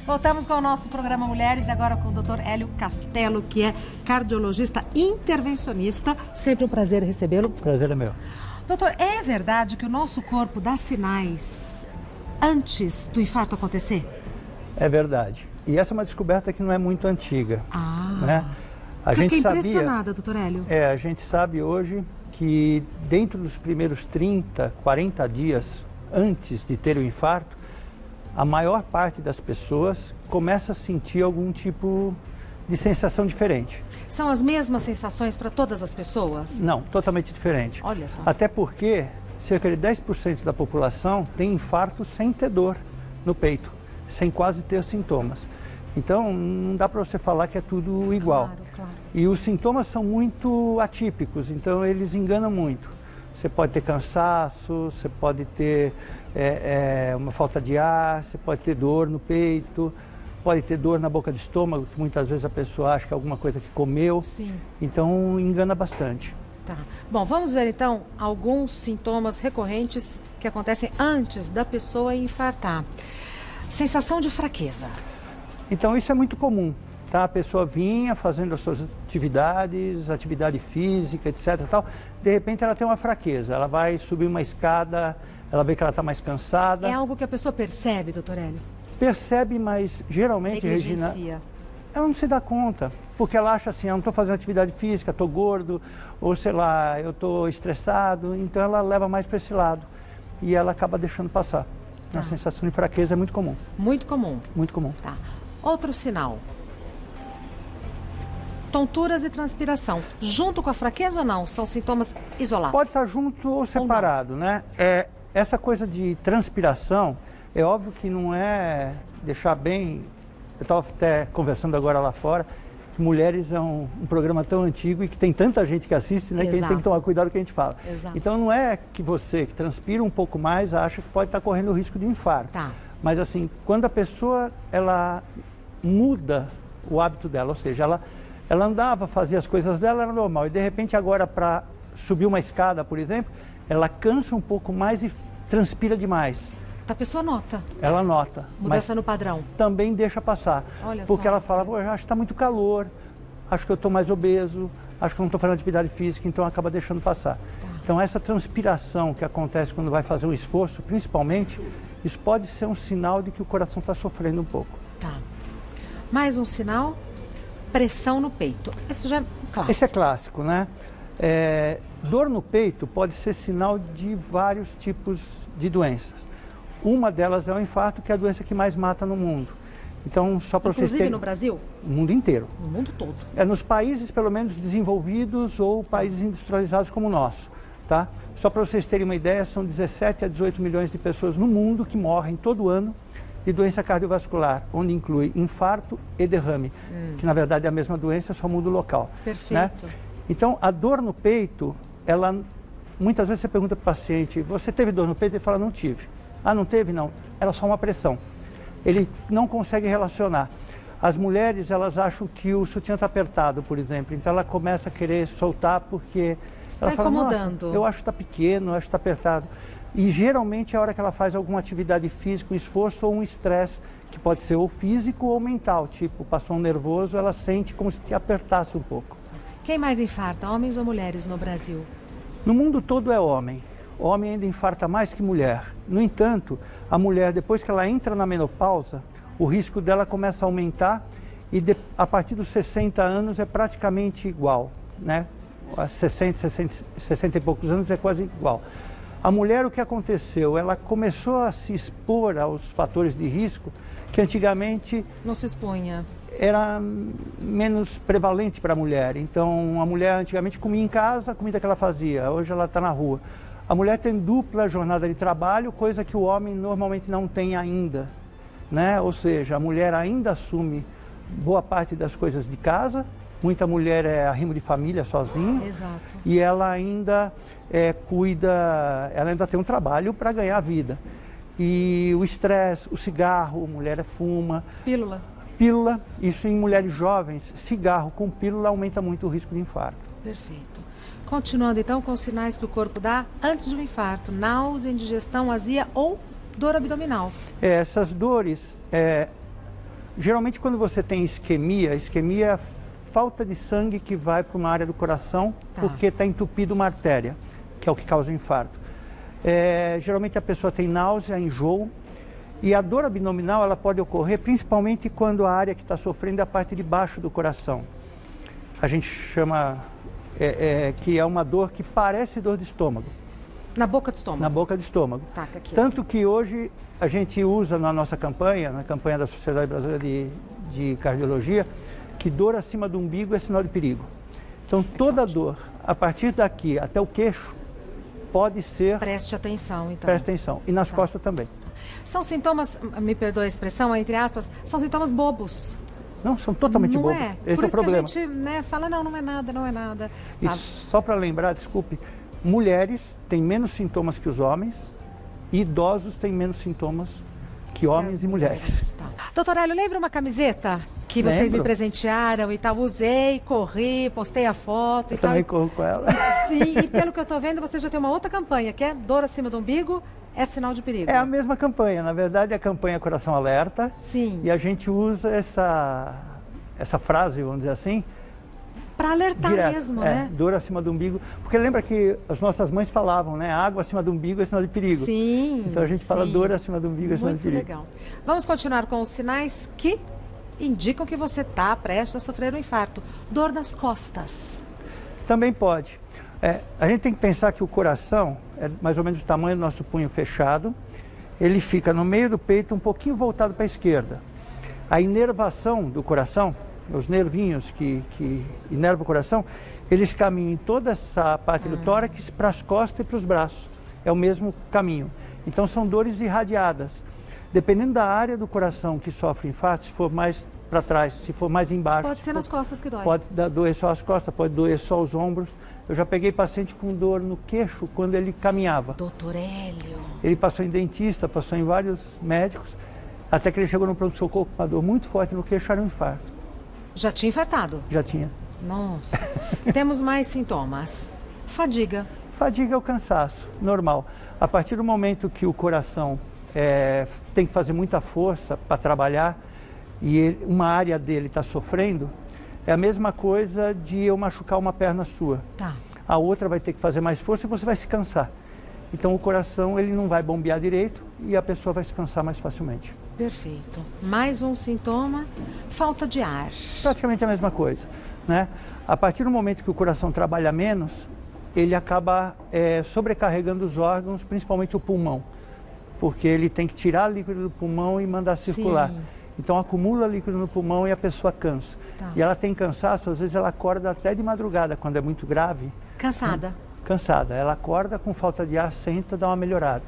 Voltamos com o nosso programa Mulheres, agora com o Dr. Hélio Castelo, que é cardiologista intervencionista. Sempre um prazer recebê-lo. Prazer é meu. Doutor, é verdade que o nosso corpo dá sinais antes do infarto acontecer? É verdade. E essa é uma descoberta que não é muito antiga. Né? Eu fiquei impressionada, doutor Hélio. A gente sabe hoje que dentro dos primeiros 30, 40 dias antes de ter o infarto, a maior parte das pessoas começa a sentir algum tipo de sensação diferente. São as mesmas sensações para todas as pessoas? Não, totalmente diferente. Olha só. Até porque cerca de 10% da população tem infarto sem ter dor no peito, sem quase ter sintomas. Então, não dá para você falar que é tudo igual. Claro. E os sintomas são muito atípicos, então eles enganam muito. Você pode ter cansaço, você pode ter uma falta de ar, você pode ter dor no peito, pode ter dor na boca do estômago, que muitas vezes a pessoa acha que é alguma coisa que comeu. Sim. Então, engana bastante. Tá. Bom, vamos ver então alguns sintomas recorrentes que acontecem antes da pessoa infartar. Sensação de fraqueza. Então, isso é muito comum. Tá? A pessoa vinha fazendo as suas atividades, atividade física, etc. Tal. De repente ela tem uma fraqueza, ela vai subir uma escada, ela vê que ela está mais cansada. É algo que a pessoa percebe, doutor Hélio? Percebe, mas geralmente, Regina, ela não se dá conta, porque ela acha assim, eu não estou fazendo atividade física, estou gordo, ou sei lá, eu estou estressado, então ela leva mais para esse lado e ela acaba deixando passar. A sensação de fraqueza é muito comum. Muito comum? Muito comum. Tá. Outro sinal. Tonturas e transpiração. Junto com a fraqueza ou não? São sintomas isolados? Pode estar junto ou separado, né? Essa coisa de transpiração, é óbvio que não é deixar bem... Eu estava até conversando agora lá fora, que Mulheres é um programa tão antigo e que tem tanta gente que assiste, né? Que a gente tem que tomar cuidado com o que a gente fala. Exato. Então não é que você que transpira um pouco mais acha que pode estar correndo o risco de infarto. Tá. Mas assim, quando a pessoa ela muda o hábito dela, ou seja, ela andava, fazia as coisas dela, era normal. E de repente agora para subir uma escada, por exemplo, ela cansa um pouco mais e transpira demais. A pessoa nota. Ela nota. Mudança no padrão. Também deixa passar. Olha porque só. ela fala, eu acho que está muito calor, acho que eu estou mais obeso, acho que eu não estou fazendo atividade física, então acaba deixando passar. Tá. Então essa transpiração que acontece quando vai fazer um esforço, principalmente, isso pode ser um sinal de que o coração está sofrendo um pouco. Tá. Mais um sinal, pressão no peito. Isso já é clássico. Esse é clássico, né? Dor no peito pode ser sinal de vários tipos de doenças. Uma delas é o infarto, que é a doença que mais mata no mundo. Então, só para vocês terem... Inclusive no Brasil? No mundo inteiro. No mundo todo. Nos países, pelo menos, desenvolvidos ou países industrializados como o nosso, tá? Só para vocês terem uma ideia, são 17 a 18 milhões de pessoas no mundo que morrem todo ano de doença cardiovascular, onde inclui infarto e derrame, que na verdade é a mesma doença, só muda o local. Perfeito. Né? Então, a dor no peito, muitas vezes você pergunta para o paciente, você teve dor no peito? Ele fala, não tive. Ah, não teve? Não. Era só uma pressão. Ele não consegue relacionar. As mulheres, elas acham que o sutiã está apertado, por exemplo, então ela começa a querer soltar porque ela fala, incomodando. eu acho que está pequeno, eu acho que está apertado. E geralmente é a hora que ela faz alguma atividade física, um esforço ou um estresse, que pode ser ou físico ou mental, tipo, passou um nervoso, ela sente como se te apertasse um pouco. Quem mais infarta, homens ou mulheres no Brasil? No mundo todo é homem. O homem ainda infarta mais que mulher. No entanto, a mulher, depois que ela entra na menopausa, o risco dela começa a aumentar e a partir dos 60 anos é praticamente igual, né? A 60 e poucos anos é quase igual. A mulher, o que aconteceu? Ela começou a se expor aos fatores de risco que antigamente... Não se expunha. Era menos prevalente para a mulher. Então, a mulher antigamente comia em casa a comida que ela fazia, hoje ela está na rua. A mulher tem dupla jornada de trabalho, coisa que o homem normalmente não tem ainda, né? Ou seja, a mulher ainda assume boa parte das coisas de casa, muita mulher é arrimo de família sozinha. Exato. E ela ainda cuida, ela ainda tem um trabalho para ganhar a vida. E o estresse, o cigarro, a mulher fuma. Pílula. Pílula, isso em mulheres jovens, cigarro com pílula aumenta muito o risco de infarto. Perfeito. Continuando então com os sinais que o corpo dá antes de um infarto, náusea, indigestão, azia ou dor abdominal. Essas dores, Geralmente quando você tem isquemia, isquemia é a falta de sangue que vai para uma área do coração, porque está entupido uma artéria, que é o que causa o infarto. Geralmente a pessoa tem náusea, enjoo, e a dor abdominal ela pode ocorrer principalmente quando a área que está sofrendo é a parte de baixo do coração. A gente chama que é uma dor que parece dor de estômago. Na boca do estômago? Na boca do estômago. Tá, aqui, tanto assim. que hoje a gente usa na nossa campanha, na campanha da Sociedade Brasileira de Cardiologia, que dor acima do umbigo é sinal de perigo. Então toda dor, a partir daqui até o queixo, pode ser... Preste atenção, então. Preste atenção. E nas costas também. São sintomas, me perdoe a expressão, entre aspas, são sintomas bobos. Não, são totalmente bobos. Esse é o problema. Por isso que a gente fala, não é nada, não é nada. E só para lembrar, desculpe, mulheres têm menos sintomas que os homens e idosos têm menos sintomas que homens e mulheres. Doutor Hélio, lembra uma camiseta que vocês me presentearam e tal? Usei, corri, postei a foto e tal. Eu também corro com ela. Sim, e pelo que eu estou vendo, você já tem uma outra campanha, que é dor acima do umbigo é sinal de perigo. É a mesma campanha, na verdade é a campanha Coração Alerta. Sim. E a gente usa essa frase, vamos dizer assim, para alertar direto, mesmo, né? Dor acima do umbigo. Porque lembra que as nossas mães falavam, né? Água acima do umbigo é sinal de perigo. Sim. Então a gente fala dor acima do umbigo é sinal de perigo. Muito legal. Vamos continuar com os sinais que indicam que você está prestes a sofrer um infarto. Dor nas costas. Também pode. A gente tem que pensar que o coração é mais ou menos o tamanho do nosso punho fechado. Ele fica no meio do peito, um pouquinho voltado para a esquerda. A inervação do coração, os nervinhos que inervam o coração, eles caminham em toda essa parte do tórax para as costas e para os braços. É o mesmo caminho. Então são dores irradiadas. Dependendo da área do coração que sofre infarto, se for mais para trás, se for mais embaixo... Pode ser nas costas que dói. Pode doer só as costas, pode doer só os ombros. Eu já peguei paciente com dor no queixo quando ele caminhava. Doutor Hélio. Ele passou em dentista, passou em vários médicos, até que ele chegou no pronto-socorro com uma dor muito forte no queixo, era um infarto. Já tinha infartado? Já tinha. Nossa. Temos mais sintomas. Fadiga. Fadiga é o cansaço, normal. A partir do momento que o coração tem que fazer muita força para trabalhar e uma área dele está sofrendo, é a mesma coisa de eu machucar uma perna sua. Tá. A outra vai ter que fazer mais força e você vai se cansar. Então o coração ele não vai bombear direito e a pessoa vai se cansar mais facilmente. Perfeito. Mais um sintoma, falta de ar. Praticamente a mesma coisa, né? A partir do momento que o coração trabalha menos, ele acaba sobrecarregando os órgãos, principalmente o pulmão, porque ele tem que tirar líquido do pulmão e mandar circular. Sim. Então acumula líquido no pulmão e a pessoa cansa. Tá. E ela tem cansaço, às vezes ela acorda até de madrugada, quando é muito grave. Cansada. Cansada. Ela acorda com falta de ar, senta, dá uma melhorada.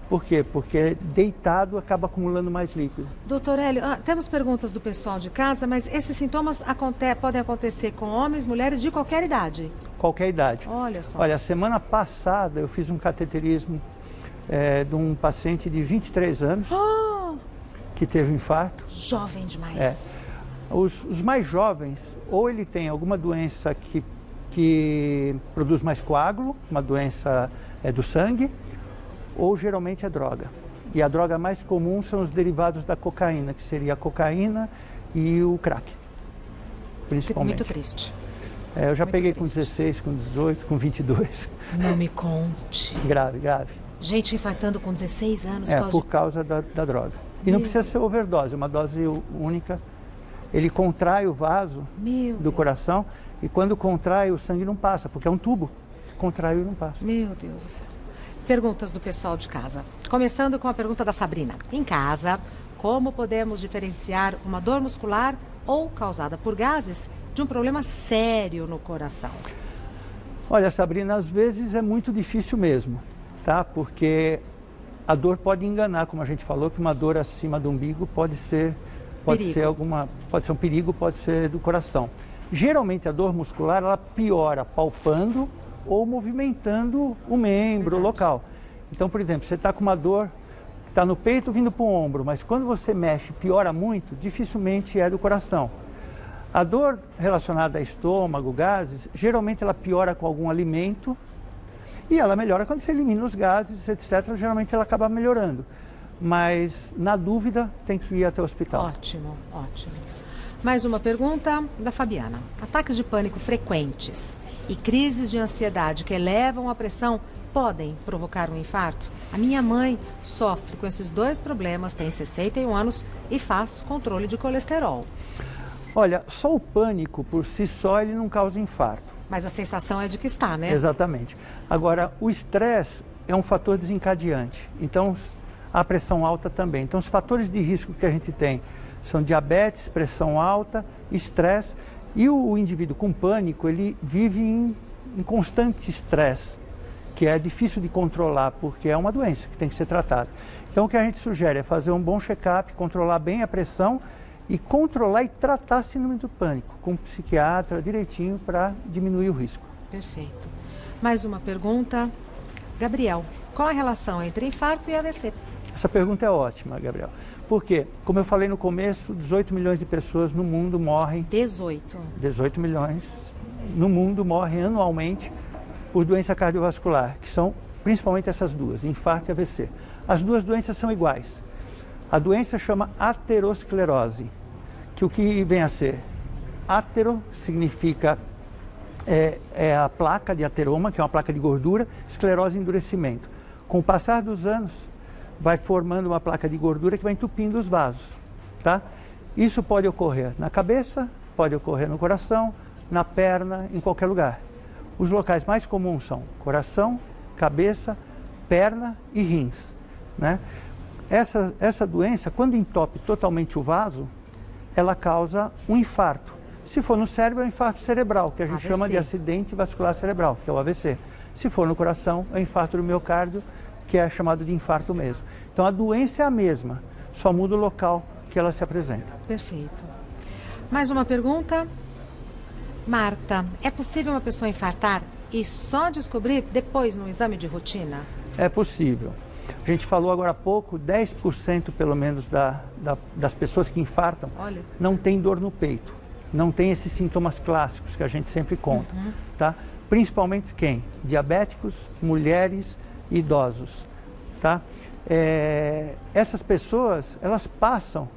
Por quê? Porque deitado acaba acumulando mais líquido. Doutor Hélio, temos perguntas do pessoal de casa, mas esses sintomas podem acontecer com homens, mulheres de qualquer idade? Qualquer idade. Olha só. Olha, semana passada eu fiz um cateterismo de um paciente de 23 anos. Que teve um infarto. Jovem demais. Os mais jovens, ou ele tem alguma doença que produz mais coágulo, uma doença do sangue, ou geralmente é droga. E a droga mais comum são os derivados da cocaína, que seria a cocaína e o crack, principalmente. Fico muito triste. Eu já muito peguei triste. Com 16, com 18, com 22. Não me conte. Grave, grave. Gente infartando com 16 anos. Por causa da droga. E não precisa ser overdose, é uma dose única. Ele contrai o vaso do coração e quando contrai o sangue não passa, porque é um tubo. Contrai e não passa. Meu Deus do céu. Perguntas do pessoal de casa. Começando com a pergunta da Sabrina. Em casa, como podemos diferenciar uma dor muscular ou causada por gases de um problema sério no coração? Olha, Sabrina, às vezes é muito difícil mesmo, tá? Porque a dor pode enganar, como a gente falou, que uma dor acima do umbigo pode ser um perigo, pode ser do coração. Geralmente a dor muscular ela piora palpando ou movimentando o membro local. Então, por exemplo, você está com uma dor que está no peito vindo para o ombro, mas quando você mexe piora muito, dificilmente é do coração. A dor relacionada a estômago, gases, geralmente ela piora com algum alimento e ela melhora quando você elimina os gases, etc. Geralmente ela acaba melhorando. mas na dúvida tem que ir até o hospital. Ótimo, ótimo. Mais uma pergunta da Fabiana. Ataques de pânico frequentes e crises de ansiedade que elevam a pressão podem provocar um infarto? A minha mãe sofre com esses dois problemas, tem 61 anos e faz controle de colesterol. Olha, só o pânico por si só ele não causa infarto. Mas a sensação é de que está, né? Exatamente. Agora, o estresse é um fator desencadeante. Então, a pressão alta também. Então, os fatores de risco que a gente tem são diabetes, pressão alta, estresse. E o indivíduo com pânico, ele vive em constante estresse, que é difícil de controlar, porque é uma doença que tem que ser tratada. Então, o que a gente sugere é fazer um bom check-up, controlar bem a pressão e controlar e tratar a síndrome do pânico com um psiquiatra direitinho para diminuir o risco. Perfeito. Mais uma pergunta. Gabriel, qual a relação entre infarto e AVC? Essa pergunta é ótima, Gabriel. Porque, como eu falei no começo, 18 milhões de pessoas no mundo morrem... 18 milhões no mundo morrem anualmente por doença cardiovascular, que são principalmente essas duas, infarto e AVC. As duas doenças são iguais. A doença chama aterosclerose, que o que vem a ser? Atero significa a placa de ateroma, que é uma placa de gordura, esclerose, endurecimento. Com o passar dos anos, vai formando uma placa de gordura que vai entupindo os vasos, tá? Isso pode ocorrer na cabeça, pode ocorrer no coração, na perna, em qualquer lugar. Os locais mais comuns são coração, cabeça, perna e rins, né? Essa doença, quando entope totalmente o vaso, ela causa um infarto. Se for no cérebro, é um infarto cerebral, que a gente chama de acidente vascular cerebral, que é o AVC. Se for no coração, é o infarto do miocárdio, que é chamado de infarto mesmo. Então, a doença é a mesma, só muda o local que ela se apresenta. Perfeito. Mais uma pergunta. Marta, é possível uma pessoa infartar e só descobrir depois no exame de rotina? É possível. A gente falou agora há pouco, 10% pelo menos das pessoas que infartam não tem dor no peito, não tem esses sintomas clássicos que a gente sempre conta, tá? Principalmente quem? Diabéticos, mulheres e idosos, tá? Essas pessoas, elas passam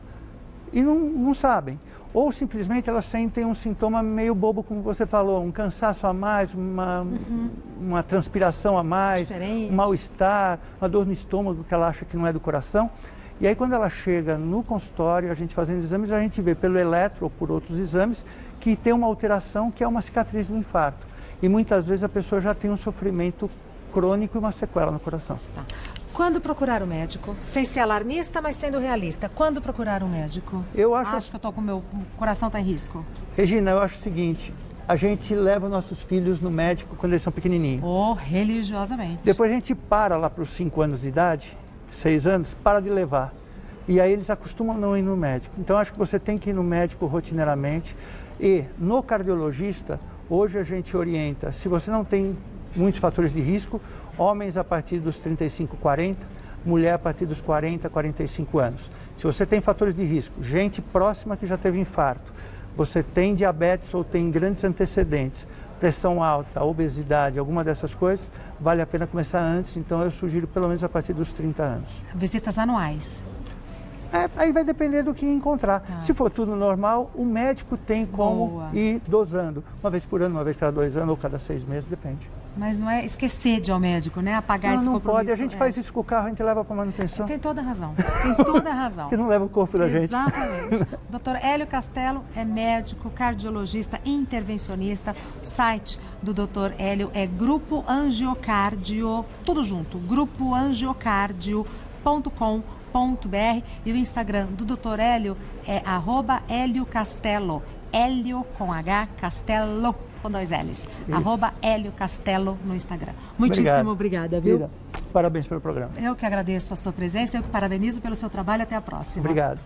e não sabem. Ou simplesmente elas sentem um sintoma meio bobo, como você falou, um cansaço a mais, uma transpiração a mais, um mal-estar, uma dor no estômago que ela acha que não é do coração. E aí quando ela chega no consultório, a gente fazendo exames, a gente vê pelo eletro ou por outros exames que tem uma alteração que é uma cicatriz do infarto. E muitas vezes a pessoa já tem um sofrimento crônico e uma sequela no coração. Tá. Quando procurar o médico? Sem ser alarmista, mas sendo realista. Quando procurar o médico? Eu acho que eu tô com meu coração tá em risco. Regina, eu acho o seguinte, a gente leva nossos filhos no médico quando eles são pequenininhos. Religiosamente. Depois a gente para lá para os 5 anos de idade, 6 anos, para de levar. E aí eles acostumam a não ir no médico. Então acho que você tem que ir no médico rotineiramente. E no cardiologista, hoje a gente orienta, se você não tem muitos fatores de risco, homens a partir dos 35, 40, mulher a partir dos 40, 45 anos. Se você tem fatores de risco, gente próxima que já teve infarto, você tem diabetes ou tem grandes antecedentes, pressão alta, obesidade, alguma dessas coisas, vale a pena começar antes, então eu sugiro pelo menos a partir dos 30 anos. Visitas anuais? Aí vai depender do que encontrar. Se for tudo normal, o médico tem como ir dosando. Uma vez por ano, uma vez cada 2 anos ou cada 6 meses, depende. Mas não é esquecer de ir ao médico, né? Apagar esse compromisso. Não pode. A gente faz isso com o carro, a gente leva para manutenção. Tem toda a razão. Tem toda a razão. Que não leva o corpo da gente. Exatamente. Dr. Hélio Castelo é médico, cardiologista, intervencionista. O site do Dr. Hélio é Grupo Angiocardio, tudo junto, grupoangiocardio.com.br e o Instagram do Dr. Hélio é @HélioCastelo. Hélio com H, Castelo com 2 L's. @Hélio Castelo no Instagram. Muitíssimo obrigada, viu? Querida, parabéns pelo programa. Eu que agradeço a sua presença, eu que parabenizo pelo seu trabalho. Até a próxima. Obrigado.